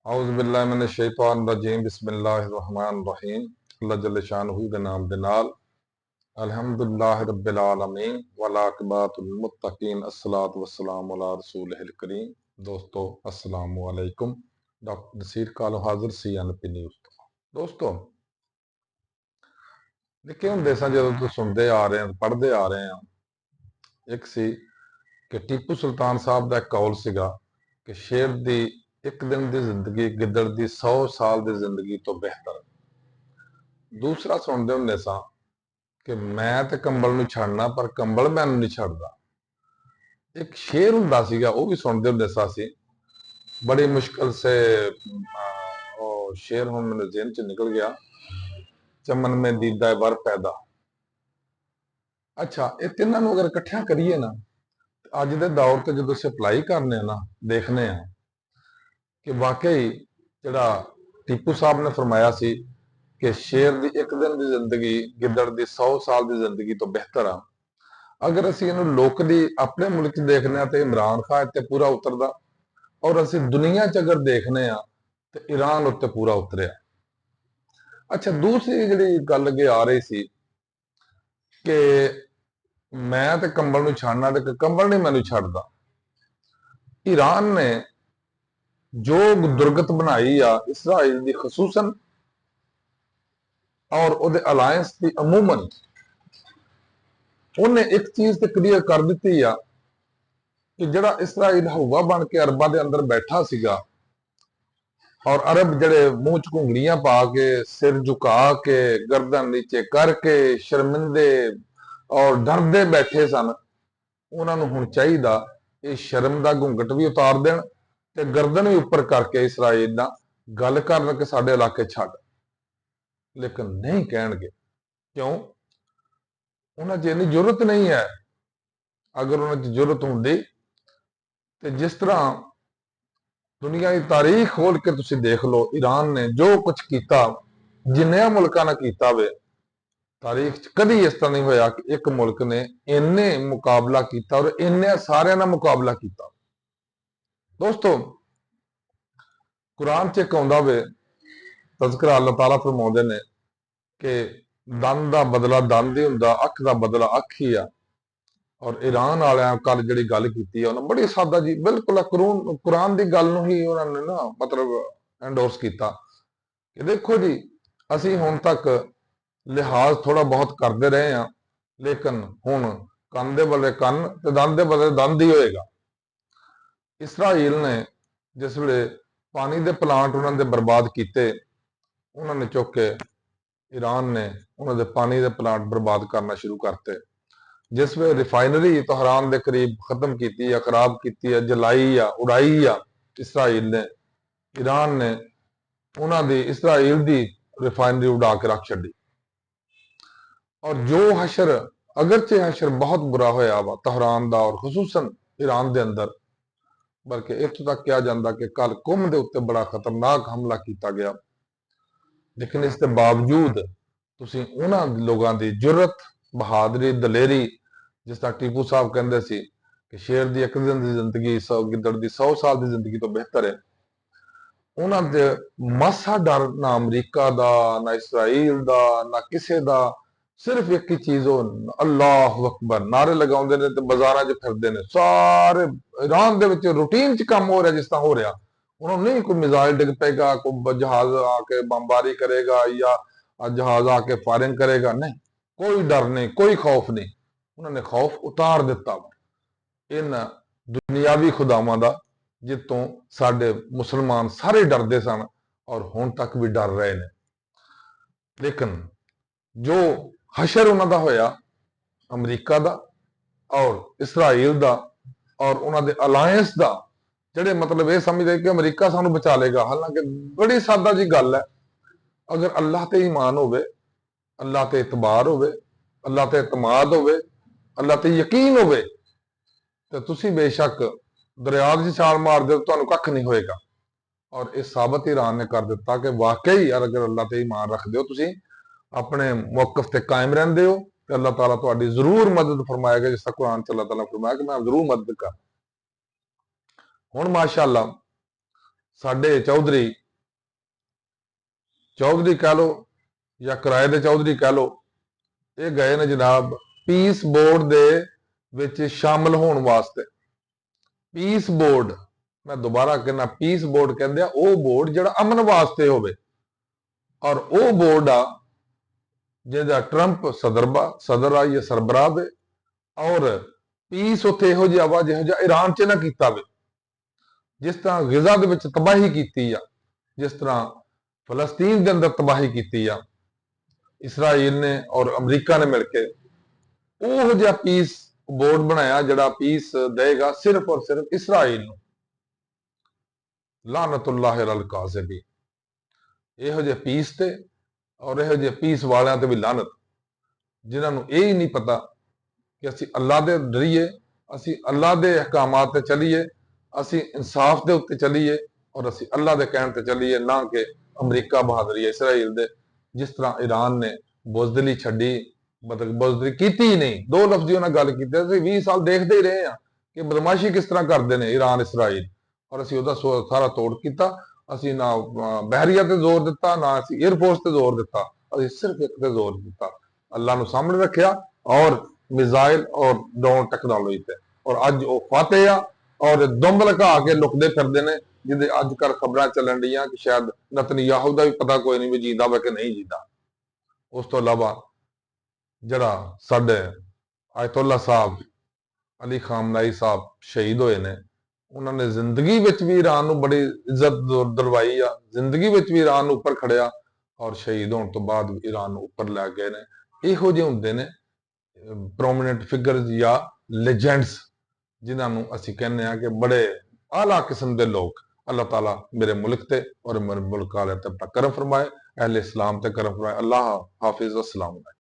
औज़ुबिल्लाहि मिनश्शैतानिर्रजीम बिस्मिल्लाहिर्रहमानिर्रहीम। अल्लाह जल्ल शानहू दे नाम दे नाल अल्हम्दुलिल्लाहि रब्बिल आलमीन वल आक़िबतुल मुत्तकीन अस्सलातु वस्सलामु अला रसूलिहिल करीम। दोस्तों अस्सलामु अलैकुम। डॉक्टर नसीर कालो हाजिर CNP न्यूज़ ਤੋਂ। ਦੋਸਤੋ ਨਿੱਕੇ ਹੁੰਦੇ ਸਾਂ ਜਦੋਂ ਤੋਂ ਸੁਣਦੇ ਆ ਰਹੇ ਹਾਂ ਪੜ੍ਹਦੇ ਆ ਰਹੇ ਹਾਂ, ਇੱਕ ਸੀ ਕਿ ਟੀਪੂ ਸੁਲਤਾਨ ਸਾਹਿਬ ਦਾ ਇੱਕ ਕੌਲ ਸੀਗਾ ਕਿ ਸ਼ੇਰ ਦੀ ਇੱਕ ਦਿਨ ਦੀ ਜ਼ਿੰਦਗੀ ਗਿੱਦੜ ਦੀ 100 ਸਾਲ ਦੀ ਜ਼ਿੰਦਗੀ ਤੋਂ ਬਿਹਤਰ। ਦੂਸਰਾ ਸੁਣਦੇ ਹੁੰਦੇ ਸਾਂ ਕਿ ਮੈਂ ਤੇ ਕੰਬਲ ਨੂੰ ਛੱਡਣਾ ਪਰ ਕੰਬਲ ਮੈਨੂੰ ਨਹੀਂ ਛੱਡਦਾ। ਇੱਕ ਸ਼ੇਰ ਹੁੰਦਾ ਸੀਗਾ, ਉਹ ਵੀ ਸੁਣਦੇ ਹੁੰਦੇ ਸਾਂ ਅਸੀਂ। ਬੜੀ ਮੁਸ਼ਕਲ ਸੇ ਉਹ ਸ਼ੇਰ ਹੁਣ ਮੇਰੇ ਜ਼ਿਹਨ ਚ ਨਿਕਲ ਗਿਆ, ਚਮਨ ਮੇ ਦੀਦਾ ਵਰ ਪੈਦਾ। ਅੱਛਾ, ਇਹ ਤਿੰਨਾਂ ਨੂੰ ਅਗਰ ਇਕੱਠਿਆਂ ਕਰੀਏ ਨਾ, ਅੱਜ ਦੇ ਦੌਰ ਤੇ ਜਦੋਂ ਸਪਲਾਈ ਕਰਨੇ ਆ ਨਾ, ਦੇਖਨੇ ਆ ਕਿ ਵਾਕਈ ਜਿਹੜਾ ਟੀਪੂ ਸਾਹਿਬ ਨੇ ਫਰਮਾਇਆ ਸੀ ਕਿ ਸ਼ੇਰ ਦੀ ਇੱਕ ਦਿਨ ਦੀ ਜ਼ਿੰਦਗੀ ਗਿੱਦੜ ਦੀ 100 ਸਾਲ ਦੀ ਜ਼ਿੰਦਗੀ ਤੋਂ ਬਿਹਤਰ ਆ। ਅਗਰ ਅਸੀਂ ਇਹਨੂੰ ਲੋਕਲੀ ਆਪਣੇ ਮੁਲਕ 'ਚ ਦੇਖਨੇ ਆ ਤੇ ਇਮਰਾਨ ਖਾਨ ਤੇ ਪੂਰਾ ਉਤਰਦਾ, ਔਰ ਅਸੀਂ ਦੁਨੀਆ 'ਚ ਅਗਰ ਦੇਖਨੇ ਆ ਤੇ ਈਰਾਨ ਉੱਤੇ ਪੂਰਾ ਉਤਰਿਆ। ਅੱਛਾ, ਦੂਸਰੀ ਜਿਹੜੀ ਗੱਲ ਅੱਗੇ ਆ ਰਹੀ ਸੀ ਕਿ ਮੈਂ ਤੇ ਕੰਬਲ ਨੂੰ ਛੱਡਣਾ ਤੇ ਕੰਬਲ ਨਹੀਂ ਮੈਨੂੰ ਛੱਡਦਾ। ਈਰਾਨ ਨੇ ਜੋ ਦੁਰਗਤ ਬਣਾਈ ਆ ਇਸਰਾਈਲ ਦੀ ਖਸੂਸਨ ਔਰ ਉਹਦੇ ਅਲਾਇੰਸ ਦੀ ਅਮੂਮਨ, ਉਹਨੇ ਇੱਕ ਚੀਜ਼ ਤੇ ਕਲੀਅਰ ਕਰ ਦਿੱਤੀ ਆ ਕਿ ਜਿਹੜਾ ਇਸਰਾਈਲ ਹਵਾ ਬਣ ਕੇ ਅਰਬਾਂ ਦੇ ਅੰਦਰ ਬੈਠਾ ਸੀਗਾ, ਔਰ ਅਰਬ ਜਿਹੜੇ ਮੂੰਹ ਚ ਘੁੰਗਣੀਆਂ ਪਾ ਕੇ, ਸਿਰ ਝੁਕਾ ਕੇ, ਗਰਦਨ ਨੀਚੇ ਕਰਕੇ ਸ਼ਰਮਿੰਦੇ ਔਰ ਡਰਦੇ ਬੈਠੇ ਸਨ, ਉਹਨਾਂ ਨੂੰ ਹੁਣ ਚਾਹੀਦਾ ਇਹ ਸ਼ਰਮ ਦਾ ਘੁੰਗਟ ਵੀ ਉਤਾਰ ਦੇਣ ਤੇ ਗਰਦਨ ਵੀ ਉੱਪਰ ਕਰਕੇ ਇਸਰਾਈਲ ਨਾਲ ਗੱਲ ਕਰਨ ਕਿ ਸਾਡੇ ਇਲਾਕੇ ਛੱਡ। ਲੇਕਿਨ ਨਹੀਂ ਕਹਿਣਗੇ। ਕਿਉਂ? ਉਹਨਾਂ 'ਚ ਇੰਨੀ ਜ਼ਰੂਰਤ ਨਹੀਂ ਹੈ। ਅਗਰ ਉਹਨਾਂ 'ਚ ਜ਼ਰੂਰਤ ਹੁੰਦੀ ਤੇ ਜਿਸ ਤਰ੍ਹਾਂ ਦੁਨੀਆ ਦੀ ਤਾਰੀਖ ਖੋਲ ਕੇ ਤੁਸੀਂ ਦੇਖ ਲਓ, ਈਰਾਨ ਨੇ ਜੋ ਕੁਝ ਕੀਤਾ, ਜਿੰਨਿਆਂ ਮੁਲਕਾਂ ਨਾਲ ਕੀਤਾ ਵੇ, ਤਾਰੀਖ 'ਚ ਕਦੀ ਇਸ ਤਰ੍ਹਾਂ ਨਹੀਂ ਹੋਇਆ ਕਿ ਇੱਕ ਮੁਲਕ ਨੇ ਇੰਨੇ ਮੁਕਾਬਲਾ ਕੀਤਾ ਔਰ ਇੰਨੇ ਸਾਰਿਆਂ ਨਾਲ ਮੁਕਾਬਲਾ ਕੀਤਾ। ਦੋਸਤੋ, ਕੁਰਾਨ 'ਚ ਇੱਕ ਆਉਂਦਾ ਵੇ ਤਜ਼ਕਰਾ, ਅੱਲਾਹ ਤਾਲਾ ਫਰਮਾਉਂਦੇ ਨੇ ਕਿ ਦੰਦ ਦਾ ਬਦਲਾ ਦੰਦ ਹੀ ਹੁੰਦਾ, ਅੱਖ ਦਾ ਬਦਲਾ ਅੱਖ ਹੀ ਆ। ਔਰ ਈਰਾਨ ਵਾਲਿਆਂ ਕੱਲ ਜਿਹੜੀ ਗੱਲ ਕੀਤੀ ਆ, ਉਹਨਾਂ ਬੜੀ ਸਾਦਾ ਜੀ ਬਿਲਕੁਲ ਕੁਰਾਨ ਦੀ ਗੱਲ ਨੂੰ ਹੀ ਉਹਨਾਂ ਨੇ ਨਾ ਮਤਲਬ ਐਂਡੋਰਸ ਕੀਤਾ ਕਿ ਦੇਖੋ ਜੀ, ਅਸੀਂ ਹੁਣ ਤੱਕ ਲਿਹਾਜ਼ ਥੋੜਾ ਬਹੁਤ ਕਰਦੇ ਰਹੇ ਹਾਂ, ਲੇਕਿਨ ਹੁਣ ਕੰਨ ਦੇ ਬਦਲੇ ਕੰਨ ਤੇ ਦੰਦ ਦੇ ਬਦਲੇ ਦੰਦ ਹੀ ਹੋਏਗਾ। ਇਸਰਾਈਲ ਨੇ ਜਿਸ ਵੇਲੇ ਪਾਣੀ ਦੇ ਪਲਾਂਟ ਉਹਨਾਂ ਦੇ ਬਰਬਾਦ ਕੀਤੇ, ਉਹਨਾਂ ਨੇ ਚੁੱਕ ਕੇ ਈਰਾਨ ਨੇ ਉਹਨਾਂ ਦੇ ਪਾਣੀ ਦੇ ਪਲਾਂਟ ਬਰਬਾਦ ਕਰਨਾ ਸ਼ੁਰੂ ਕਰਤੇ। ਜਿਸ ਵੇ ਰਿਫਾਈਨਰੀ ਤਹਿਰਾਨ ਦੇ ਕਰੀਬ ਖਤਮ ਕੀਤੀ ਆ, ਖਰਾਬ ਕੀਤੀ ਆ, ਜਲਾਈ ਆ, ਉਡਾਈ ਆ ਇਸਰਾਈਲ ਨੇ, ਈਰਾਨ ਨੇ ਉਹਨਾਂ ਦੀ ਇਸਰਾਈਲ ਦੀ ਰਿਫਾਈਨਰੀ ਉਡਾ ਕੇ ਰੱਖ ਛੱਡੀ। ਔਰ ਜੋ ਹਸ਼ਰ, ਅਗਰਚੇ ਹਸ਼ਰ ਬਹੁਤ ਬੁਰਾ ਹੋਇਆ ਵਾ ਤਹਿਰਾਨ ਦਾ ਔਰ ਖਸੂਸਨ ਈਰਾਨ ਦੇ ਅੰਦਰ, ਬਲਕਿ ਇੱਥੋਂ ਤੱਕ ਕਿਹਾ ਜਾਂਦਾ ਕਿ ਕੱਲ ਕੁੰਮ ਦੇ ਉੱਤੇ ਬੜਾ ਖਤਰਨਾਕ ਹਮਲਾ ਕੀਤਾ ਗਿਆ। ਲੇਕਿਨ ਇਸ ਦੇ ਬਾਵਜੂਦ ਤੁਸੀਂ ਉਹਨਾਂ ਲੋਕਾਂ ਦੀ ਜੁਰਤ, ਬਹਾਦਰੀ, ਦਲੇਰੀ, ਜਿਸ ਤਰ੍ਹਾਂ ਟੀਪੂ ਸਾਹਿਬ ਕਹਿੰਦੇ ਸੀ ਕਿ ਸ਼ੇਰ ਦੀ ਇੱਕ ਦਿਨ ਦੀ ਜ਼ਿੰਦਗੀ ਗਿੱਦੜ ਦੀ 100 ਸਾਲ ਦੀ ਜ਼ਿੰਦਗੀ ਤੋਂ ਬਿਹਤਰ ਹੈ, ਉਹਨਾਂ ਦੇ ਮਾਸਾ ਡਰ ਨਾ ਅਮਰੀਕਾ ਦਾ, ਨਾ ਇਸਰਾਈਲ ਦਾ, ਨਾ ਕਿਸੇ ਦਾ। ਸਿਰਫ ਇੱਕ ਹੀ ਚੀਜ਼, ਉਹ ਅੱਲਾਹੁ ਅਕਬਰ ਨਾਰੇ ਲਗਾਉਂਦੇ ਨੇ ਤੇ ਬਾਜ਼ਾਰਾਂ 'ਚ ਫਿਰਦੇ ਨੇ। ਸਾਰੇ ਈਰਾਨ ਦੇ ਵਿੱਚ ਰੂਟੀਨ 'ਚ ਕੰਮ ਹੋ ਰਿਹਾ ਜਿਸ ਤਰ੍ਹਾਂ ਹੋ ਰਿਹਾ। ਉਹਨਾਂ ਨੂੰ ਨਹੀਂ ਕੋਈ ਮਿਜ਼ਾਈਲ ਡਿੱਗ ਪਏਗਾ, ਕੋਈ ਜਹਾਜ਼ ਆ ਕੇ ਬੰਬਾਰੀ ਕਰੇਗਾ ਜਾਂ ਜਹਾਜ਼ ਆ ਕੇ ਫਾਇਰਿੰਗ ਕਰੇਗਾ, ਨਹੀਂ, ਕੋਈ ਡਰ ਨਹੀਂ, ਕੋਈ ਖੌਫ ਨਹੀਂ। ਉਹਨਾਂ ਨੇ ਖੌਫ ਉਤਾਰ ਦਿੱਤਾ ਇਹਨਾਂ ਦੁਨਿਆਵੀ ਖੁਦਾਵਾਂ ਦਾ, ਜਿੱਤੋਂ ਸਾਡੇ ਮੁਸਲਮਾਨ ਸਾਰੇ ਡਰਦੇ ਸਨ ਔਰ ਹੁਣ ਤੱਕ ਵੀ ਡਰ ਰਹੇ ਨੇ। ਲੇਕਿਨ ਜੋ ਹਸ਼ਰ ਉਹਨਾਂ ਦਾ ਹੋਇਆ ਅਮਰੀਕਾ ਦਾ ਔਰ ਇਸਰਾਈਲ ਦਾ ਔਰ ਉਹਨਾਂ ਦੇ ਅਲਾਇੰਸ ਦਾ, ਜਿਹੜੇ ਮਤਲਬ ਇਹ ਸਮਝਦੇ ਕਿ ਅਮਰੀਕਾ ਸਾਨੂੰ ਬਚਾ ਲੇਗਾ, ਹਾਲਾਂਕਿ ਬੜੀ ਸਾਦਾ ਜੀ ਗੱਲ ਹੈ। ਅਗਰ ਅੱਲਾਹ ਤੇ ਈਮਾਨ ਹੋਵੇ, ਅੱਲਾਹ ਤੇ ਇਤਬਾਰ ਹੋਵੇ, ਅੱਲਾਹ ਤੇ ਇਤਮਾਦ ਹੋਵੇ, ਅੱਲਾਹ ਤੇ ਯਕੀਨ ਹੋਵੇ, ਤੇ ਤੁਸੀਂ ਬੇਸ਼ੱਕ ਦਰਿਆ 'ਚ ਛਾਲ ਮਾਰ ਦਿਓ, ਤੁਹਾਨੂੰ ਕੱਖ ਨਹੀਂ ਹੋਏਗਾ। ਔਰ ਇਹ ਸਾਬਤ ਈਰਾਨ ਨੇ ਕਰ ਦਿੱਤਾ ਕਿ ਵਾਕਈ ਅਗਰ ਅੱਲਾਹ ਤੇ ਈਮਾਨ ਰੱਖਦੇ ਹੋ, ਤੁਸੀਂ ਆਪਣੇ ਮੌਕਫ ਤੇ ਕਾਇਮ ਰਹਿੰਦੇ ਹੋ, ਤੇ ਅੱਲਾਹ ਤਾਲਾ ਤੁਹਾਡੀ ਜ਼ਰੂਰ ਮਦਦ ਫਰਮਾਏਗਾ, ਜਿਸ ਤਰ੍ਹਾਂ ਕੁਰਾਨ 'ਚ ਅੱਲਾਹ ਤਾਲਾ ਫਰਮਾਇਆ ਕਿ ਮੈਂ ਜ਼ਰੂਰ ਮਦਦ ਕਰ। ਹੁਣ ਮਾਸ਼ਾਅੱਲਾ ਸਾਡੇ ਚੌਧਰੀ ਕਹਿ ਲਓ ਜਾਂ ਕਿਰਾਏ ਦੇ ਚੌਧਰੀ ਕਹਿ ਲਓ, ਇਹ ਗਏ ਨੇ ਜਨਾਬ ਪੀਸ ਬੋਰਡ ਦੇ ਵਿੱਚ ਸ਼ਾਮਲ ਹੋਣ ਵਾਸਤੇ। ਪੀਸ ਬੋਰਡ, ਮੈਂ ਦੁਬਾਰਾ ਕਹਿੰਦਾ, ਪੀਸ ਬੋਰਡ ਕਹਿੰਦੇ ਆ ਉਹ ਬੋਰਡ ਜਿਹੜਾ ਅਮਨ ਵਾਸਤੇ ਹੋਵੇ, ਔਰ ਉਹ ਬੋਰਡ ਆ ਜਿਹਦਾ ਟਰੰਪ ਸਦਰ ਆ ਜਾਂ ਸਰਬਰਾਹ ਦੇ, ਔਰ ਪੀਸ ਉੱਥੇ ਇਹੋ ਜਿਹਾ ਵਾ ਜਿਹੋ ਜਿਹਾ ਈਰਾਨ 'ਚ ਨਾ ਕੀਤਾ ਵੇ। ਜਿਸ ਤਰ੍ਹਾਂ ਗਿਜ਼ਾ ਦੇ ਵਿੱਚ ਤਬਾਹੀ ਕੀਤੀ ਆ, ਜਿਸ ਤਰ੍ਹਾਂ ਫਲਸਤੀਨ ਦੇ ਅੰਦਰ ਤਬਾਹੀ ਕੀਤੀ ਆ ਇਸਰਾਈਲ ਨੇ ਔਰ ਅਮਰੀਕਾ ਨੇ ਮਿਲ ਕੇ, ਉਹ ਜਿਹਾ ਪੀਸ ਬੋਰਡ ਬਣਾਇਆ ਜਿਹੜਾ ਪੀਸ ਦੇਗਾ ਸਿਰਫ ਔਰ ਸਿਰਫ ਇਸਰਾਈਲ ਨੂੰ। ਲਾਨਤੁल्लाह ਅਲ ਕਾਜ਼ਿਬੀ। ਇਹੋ ਜਿਹੇ ਪੀਸ ਤੇ ਔਰ ਇਹੋ ਜਿਹੇ ਪੀਸ ਵਾਲਿਆਂ ਤੇ ਵੀ ਲਾਨਤ, ਜਿਨ੍ਹਾਂ ਨੂੰ ਇਹ ਹੀ ਨਹੀਂ ਪਤਾ ਕਿ ਅਸੀਂ ਅੱਲਾਹ ਦੇ ਡਰੀਏ, ਅਸੀਂ ਅੱਲਾਹ ਦੇ ਅਹਿਕਾਮਾਤ ਤੇ ਚੱਲੀਏ, ਅਸੀਂ ਇਨਸਾਫ ਦੇ ਉੱਤੇ ਚੱਲੀਏ ਔਰ ਅਸੀਂ ਅੱਲਾਹ ਦੇ ਕਹਿਣ ਤੇ ਚੱਲੀਏ, ਨਾ ਕਿ ਅਮਰੀਕਾ ਬਹਾਦਰੀ ਇਸਰਾਈਲ ਦੇ। ਜਿਸ ਤਰ੍ਹਾਂ ਈਰਾਨ ਨੇ ਬੁਜ਼ਦਿਲੀ ਛੱਡੀ, ਮਤਲਬ ਬੁਜ਼ਦਿਲੀ ਕੀਤੀ ਹੀ ਨਹੀਂ, ਦੋ ਲਫ਼ਜ਼ੀ ਉਹਨਾਂ ਗੱਲ ਕੀਤੀ। ਅਸੀਂ 20 ਸਾਲ ਦੇਖਦੇ ਹੀ ਰਹੇ ਹਾਂ ਕਿ ਬਦਮਾਸ਼ੀ ਕਿਸ ਤਰ੍ਹਾਂ ਕਰਦੇ ਨੇ ਈਰਾਨ ਇਸਰਾਈਲ, ਔਰ ਅਸੀਂ ਉਹਦਾ ਸਾਰਾ ਤੋੜ ਕੀਤਾ। ਅਸੀਂ ਨਾ ਬਹਿਰੀਆ ਤੇ ਜ਼ੋਰ ਦਿੱਤਾ, ਨਾ ਅਸੀਂ 에ਅਰਫੋਰਸ ਤੇ ਜ਼ੋਰ ਦਿੱਤਾ, ਅਸੀਂ ਸਿਰਫ ਇੱਕ ਤੇ ਜ਼ੋਰ ਦਿੱਤਾ, ਅੱਲਾਹ ਨੂੰ ਸਾਹਮਣੇ ਰੱਖਿਆ ਔਰ ਮਿਜ਼ਾਈਲ ਔਰ ਡਰੋਨ ਟੈਕਨੋਲੋਜੀ ਤੇ। ਔਰ ਅੱਜ ਉਹ ਫਾਤੇ ਆ ਔਰ ਦੁੰਬ ਲਗਾ ਕੇ ਲੁਕਦੇ ਫਿਰਦੇ ਨੇ, ਜਿਹਦੇ ਅੱਜ ਕੱਲ੍ਹ ਖਬਰਾਂ ਚੱਲਣ ਡੀਆਂ ਕਿ ਸ਼ਾਇਦ ਨਤਨਯਾਹੂ ਦਾ ਵੀ ਪਤਾ ਕੋਈ ਨਹੀਂ ਵੀ ਜੀਂਦਾ ਵਾ ਕਿ ਨਹੀਂ ਜੀਂਦਾ। ਉਸ ਤੋਂ ਇਲਾਵਾ ਜਿਹੜਾ ਸਾਡੇ ਆਇਤੁੱਲਾ ਸਾਹਿਬ ਅਲੀ ਖਾਮਨਾਈ ਸਾਹਿਬ ਸ਼ਹੀਦ ਹੋਏ ਨੇ, ਉਹਨਾਂ ਨੇ ਜ਼ਿੰਦਗੀ ਵਿੱਚ ਵੀ ਈਰਾਨ ਨੂੰ ਬੜੀ ਇੱਜ਼ਤ ਦਿਲਵਾਈ ਆ, ਜ਼ਿੰਦਗੀ ਵਿੱਚ ਵੀ ਈਰਾਨ ਨੂੰ ਉੱਪਰ ਖੜਿਆ, ਔਰ ਸ਼ਹੀਦ ਹੋਣ ਤੋਂ ਬਾਅਦ ਵੀ ਈਰਾਨ ਨੂੰ ਉੱਪਰ ਲੈ ਗਏ ਨੇ। ਇਹੋ ਜਿਹੇ ਹੁੰਦੇ ਨੇ ਪ੍ਰੋਮੀਨੈਂਟ ਫਿਗਰਸ ਜਾਂ ਲੈਜੈਂਡਸ, ਜਿਨ੍ਹਾਂ ਨੂੰ ਅਸੀਂ ਕਹਿੰਦੇ ਆ ਕਿ ਬੜੇ ਆਲਾ ਕਿਸਮ ਦੇ ਲੋਕ। ਅੱਲਾਹ ਤਾਲਾ ਮੇਰੇ ਮੁਲਕ ਤੇ ਔਰ ਮੇਰੇ ਮੁਲਕ ਵਾਲੇ ਤੇ ਕਰਮ ਫਰਮਾਏ, ਅਹਿਲੇ ਇਸਲਾਮ ਤੇ ਕਰਮ ਫਰਮਾਏ। ਅੱਲਾਹ ਹਾਫਿਜ਼, अस्सलाम।